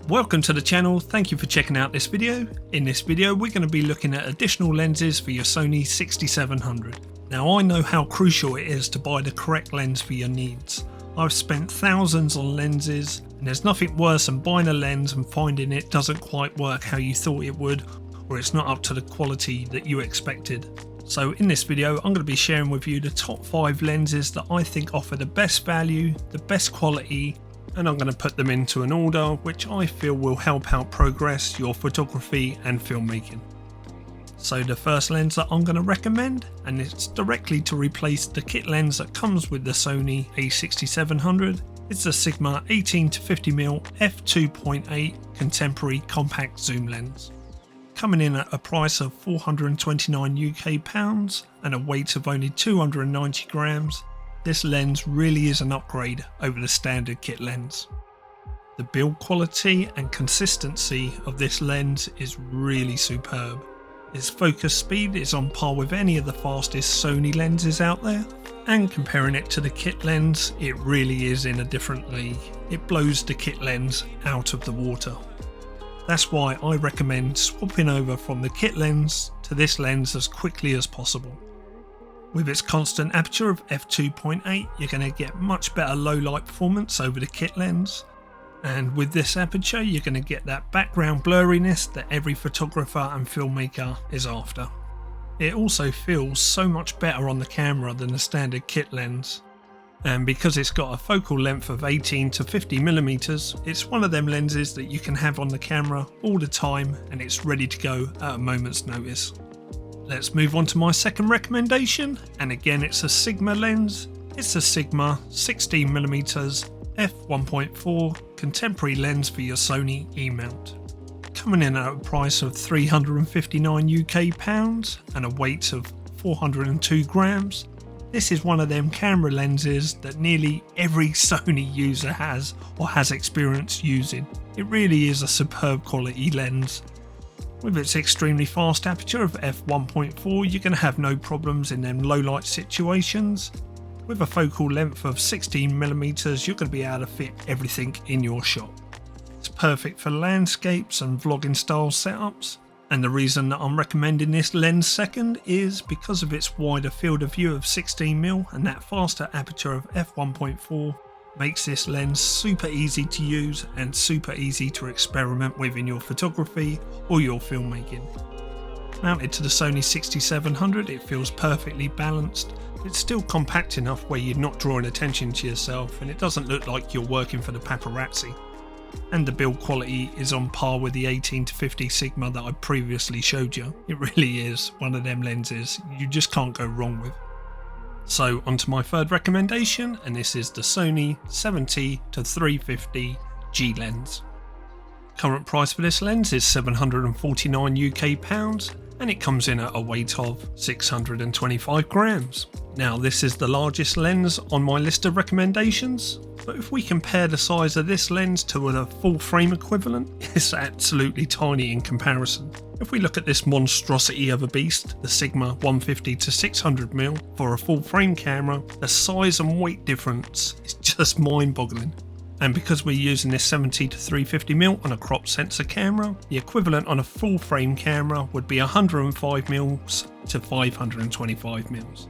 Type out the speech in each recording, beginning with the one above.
Welcome to the channel, thank you for checking out this video. In this video we're going to be looking at additional lenses for your Sony a6700. Now I know how crucial it is to buy the correct lens for your needs. I've spent thousands on lenses and there's nothing worse than buying a lens and finding it doesn't quite work how you thought it would, or it's not up to the quality that you expected. So in this video I'm going to be sharing with you the top 5 lenses that I think offer the best value, the best quality, and I'm going to put them into an order which I feel will help out progress your photography and filmmaking. So the first lens that I'm going to recommend, and it's directly to replace the kit lens that comes with the Sony a6700, it's the Sigma 18-50mm f2.8 contemporary compact zoom lens. Coming in at a price of 429 UK pounds and a weight of only 290 grams, this lens really is an upgrade over the standard kit lens. The build quality and consistency of this lens is really superb. Its focus speed is on par with any of the fastest Sony lenses out there, and comparing it to the kit lens, it really is in a different league. It blows the kit lens out of the water. That's why I recommend swapping over from the kit lens to this lens as quickly as possible. With its constant aperture of f2.8, you're going to get much better low light performance over the kit lens, and with this aperture you're going to get that background blurriness that every photographer and filmmaker is after. It also feels so much better on the camera than the standard kit lens, and because it's got a focal length of 18-50mm, it's one of them lenses that you can have on the camera all the time and it's ready to go at a moment's notice. Let's move on to my second recommendation, and again it's a Sigma lens. It's a Sigma 16mm f1.4 contemporary lens for your Sony E-mount. Coming in at a price of 359 UK pounds and a weight of 402 grams, this is one of them camera lenses that nearly every Sony user has or has experience using. It really is a superb quality lens. With its extremely fast aperture of f1.4, you're going to have no problems in them low light situations. With a focal length of 16mm, you're going to be able to fit everything in your shot. It's perfect for landscapes and vlogging style setups, and the reason that I'm recommending this lens second is because of its wider field of view of 16mm, and that faster aperture of f1.4 makes this lens super easy to use and super easy to experiment with in your photography or your filmmaking. Mounted to the Sony 6700, it feels perfectly balanced. It's still compact enough where you're not drawing attention to yourself and it doesn't look like you're working for the paparazzi. And the build quality is on par with the 18-50 Sigma that I previously showed you. It really is one of them lenses you just can't go wrong with. So on to my third recommendation, and this is the Sony 70-350 G lens. Current price for this lens is 749 UK pounds and it comes in at a weight of 625 grams. Now this is the largest lens on my list of recommendations, but if we compare the size of this lens to a full frame equivalent, it's absolutely tiny in comparison. If we look at this monstrosity of a beast, the Sigma 150-600mm for a full frame camera, the size and weight difference is just mind boggling. And because we're using this 70-350mm on a crop sensor camera, the equivalent on a full frame camera would be 105mm to 525mm.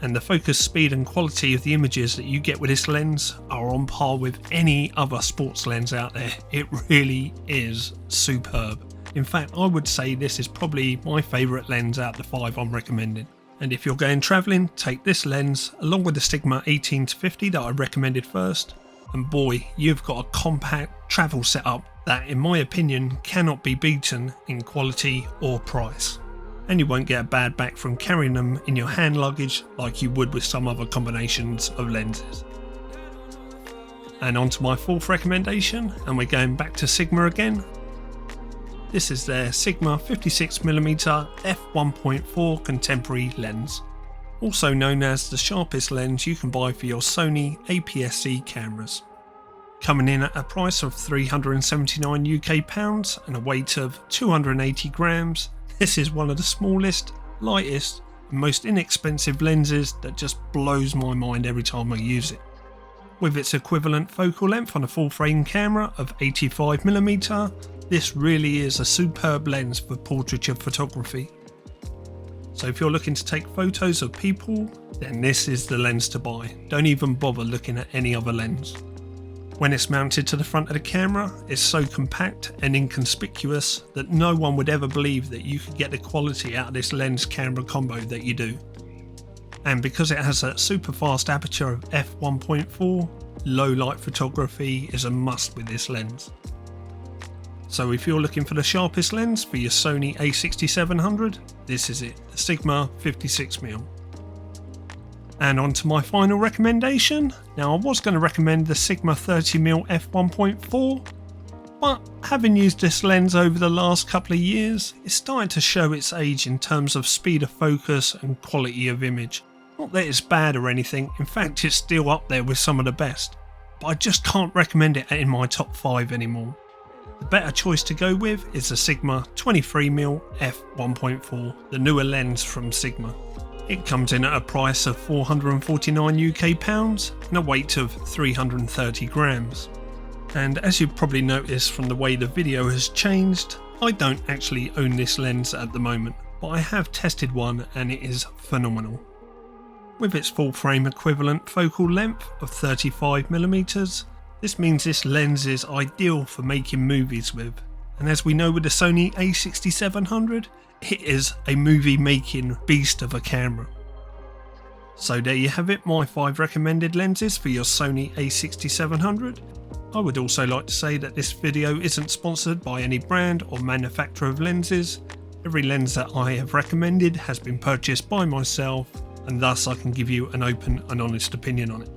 And the focus speed and quality of the images that you get with this lens are on par with any other sports lens out there. It really is superb. In fact, I would say this is probably my favourite lens out of the 5 I'm recommending. And if you're going travelling, take this lens along with the Sigma 18-50 that I recommended first. And boy, you've got a compact travel setup that in my opinion cannot be beaten in quality or price. And you won't get a bad back from carrying them in your hand luggage like you would with some other combinations of lenses. And on to my fourth recommendation, and we're going back to Sigma again. This is their Sigma 56mm f1.4 contemporary lens, also known as the sharpest lens you can buy for your Sony aps-c cameras. Coming in at a price of 379 UK pounds and a weight of 280 grams, this is one of the smallest, lightest and most inexpensive lenses that just blows my mind every time I use it. With its equivalent focal length on a full frame camera of 85mm, this really is a superb lens for portraiture photography. So if you're looking to take photos of people, then this is the lens to buy. Don't even bother looking at any other lens. When it's mounted to the front of the camera, it's so compact and inconspicuous that no one would ever believe that you could get the quality out of this lens camera combo that you do. And because it has that super fast aperture of f1.4, low light photography is a must with this lens. So if you're looking for the sharpest lens for your Sony a6700, this is it, the Sigma 56mm. And on to my final recommendation. Now I was going to recommend the Sigma 30mm f1.4, but having used this lens over the last couple of years, it's starting to show its age in terms of speed of focus and quality of image. Not that it's bad or anything, in fact it's still up there with some of the best, but I just can't recommend it in my top 5 anymore. The better choice to go with is the Sigma 23mm f1.4, the newer lens from Sigma. It comes in at a price of £449 UK and a weight of 330 grams. And as you've probably noticed from the way the video has changed, I don't actually own this lens at the moment, but I have tested one and it is phenomenal. With its full frame equivalent focal length of 35mm, this means this lens is ideal for making movies with. And as we know with the Sony a6700, it is a movie making beast of a camera. So there you have it, my 5 recommended lenses for your Sony a6700. I would also like to say that this video isn't sponsored by any brand or manufacturer of lenses. Every lens that I have recommended has been purchased by myself, and thus I can give you an open and honest opinion on it.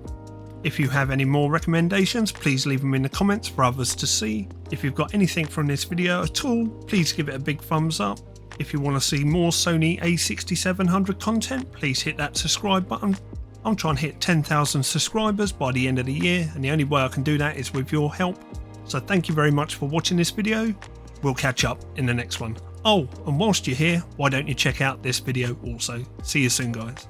If you have any more recommendations, please leave them in the comments for others to see. If you've got anything from this video at all, please give it a big thumbs up. If you want to see more Sony a6700 content, please hit that subscribe button. I'm trying to hit 10,000 subscribers by the end of the year, and the only way I can do that is with your help. So thank you very much for watching this video. We'll catch up in the next one. Oh, and whilst you're here, why don't you check out this video also. See you soon, guys.